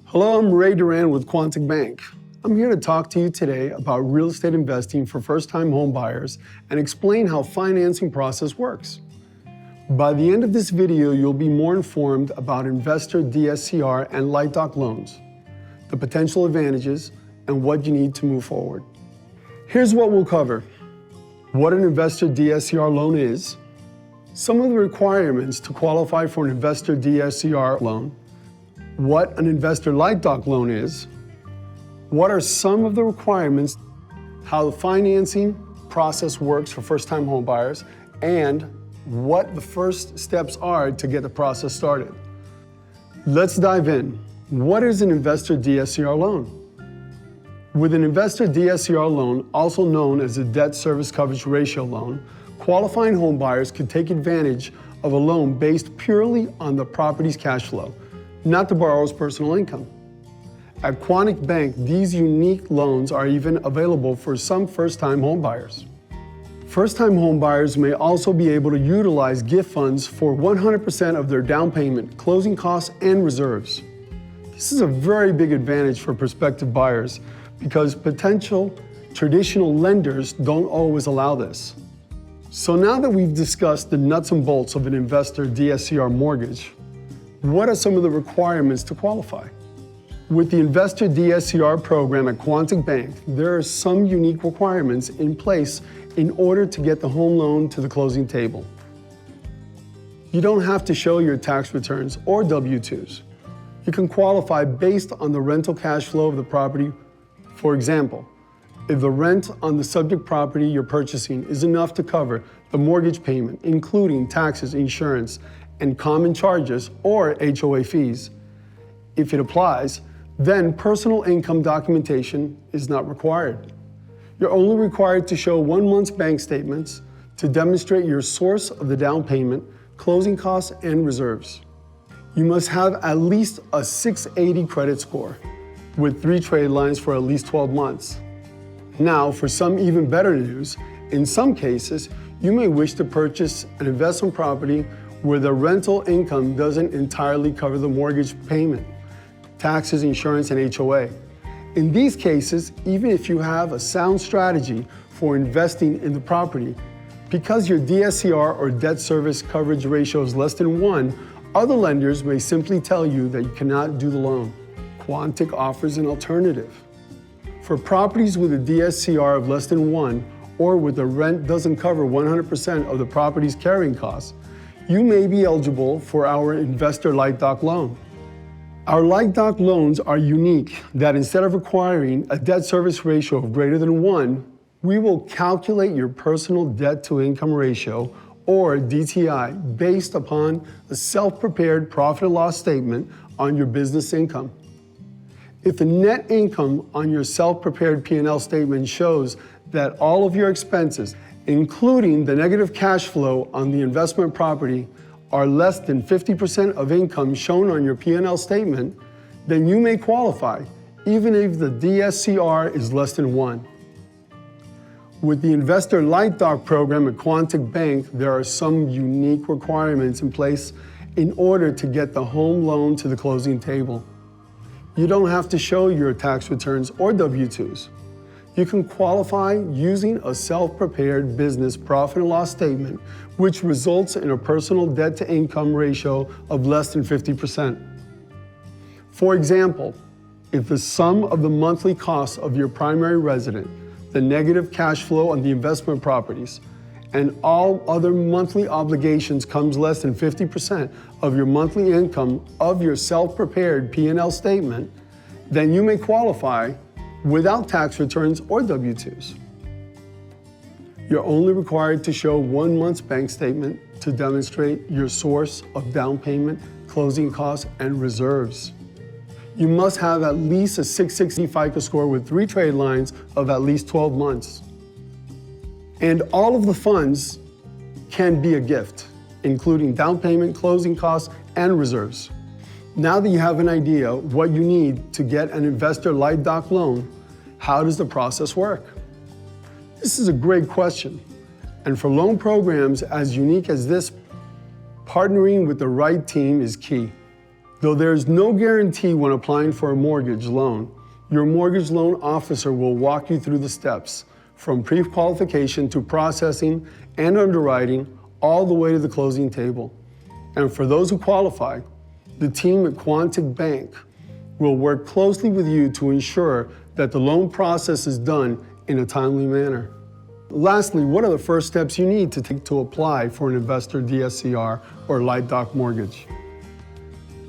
Hello, I'm Ray Duran with Quantic Bank. I'm here to talk to you today about real estate investing for first-time home buyers and explain how financing process works. By the end of this video, you'll be more informed about Investor DSCR and Lite loans, the potential advantages, and what you need to move forward. Here's what we'll cover: what an Investor DSCR loan is, some of the requirements to qualify for an Investor DSCR loan, what an Investor Lite loan is, what are some of the requirements, how the financing process works for first-time home buyers, and what the first steps are to get the process started. Let's dive in. What is an Investor DSCR loan? With an Investor DSCR loan, also known as a debt service coverage ratio loan, qualifying home buyers could take advantage of a loan based purely on the property's cash flow, not the borrower's personal income. At Quantic Bank, these unique loans are even available for some first-time home buyers. First-time home buyers may also be able to utilize gift funds for 100% of their down payment, closing costs, and reserves. This is a very big advantage for prospective buyers because potential traditional lenders don't always allow this. So now that we've discussed the nuts and bolts of an Investor DSCR mortgage, what are some of the requirements to qualify? With the Investor DSCR program at Quantic Bank, there are some unique requirements in place in order to get the home loan to the closing table. You don't have to show your tax returns or W-2s. You can qualify based on the rental cash flow of the property. For example, if the rent on the subject property you're purchasing is enough to cover the mortgage payment, including taxes, insurance, and common charges or HOA fees, if it applies, then personal income documentation is not required. You're only required to show 1 month's bank statements to demonstrate your source of the down payment, closing costs, and reserves. You must have at least a 680 credit score with 3 trade lines for at least 12 months. Now, for some even better news, in some cases, you may wish to purchase an investment property where the rental income doesn't entirely cover the mortgage payment, taxes, insurance, and HOA. In these cases, even if you have a sound strategy for investing in the property, because your DSCR or debt service coverage ratio is less than 1, other lenders may simply tell you that you cannot do the loan. Quantic offers an alternative. For properties with a DSCR of less than 1, or where the rent doesn't cover 100% of the property's carrying costs, you may be eligible for our Investor Lite loan. Our Lite loans are unique that instead of requiring a debt service ratio of greater than 1, we will calculate your personal debt to income ratio, or DTI, based upon a self-prepared profit and loss statement on your business income. If the net income on your self-prepared P&L statement shows that all of your expenses, including the negative cash flow on the investment property, are less than 50% of income shown on your P&L statement, then you may qualify, even if the DSCR is less than 1. With the Investor Lite program at Quantic Bank, there are some unique requirements in place in order to get the home loan to the closing table. You don't have to show your tax returns or W-2s. You can qualify using a self-prepared business profit and loss statement, which results in a personal debt-to-income ratio of less than 50%. For example, if the sum of the monthly costs of your primary resident, the negative cash flow on the investment properties, and all other monthly obligations comes less than 50% of your monthly income of your self-prepared P&L statement, then you may qualify without tax returns or W-2s. You're only required to show 1 month's bank statement to demonstrate your source of down payment, closing costs, and reserves. You must have at least a 660 FICO score with 3 trade lines of at least 12 months. And all of the funds can be a gift, including down payment, closing costs, and reserves. Now that you have an idea what you need to get an Investor Lite loan, how does the process work? This is a great question. And for loan programs as unique as this, partnering with the right team is key. Though there is no guarantee when applying for a mortgage loan, your mortgage loan officer will walk you through the steps, from pre-qualification to processing and underwriting, all the way to the closing table. And for those who qualify, the team at Quantic Bank will work closely with you to ensure that the loan process is done in a timely manner. Lastly, what are the first steps you need to take to apply for an Investor DSCR or Lite Doc mortgage?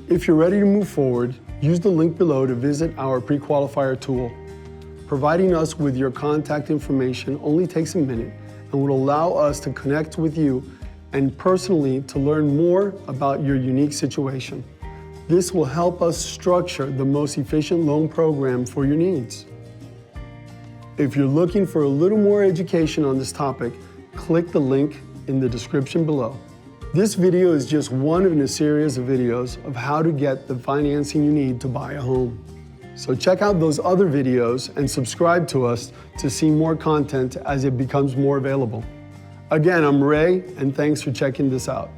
If you're ready to move forward, use the link below to visit our pre-qualifier tool. Providing us with your contact information only takes a minute and will allow us to connect with you and personally to learn more about your unique situation. This will help us structure the most efficient loan program for your needs. If you're looking for a little more education on this topic, click the link in the description below. This video is just one in a series of videos of how to get the financing you need to buy a home. So check out those other videos and subscribe to us to see more content as it becomes more available. Again, I'm Ray, and thanks for checking this out.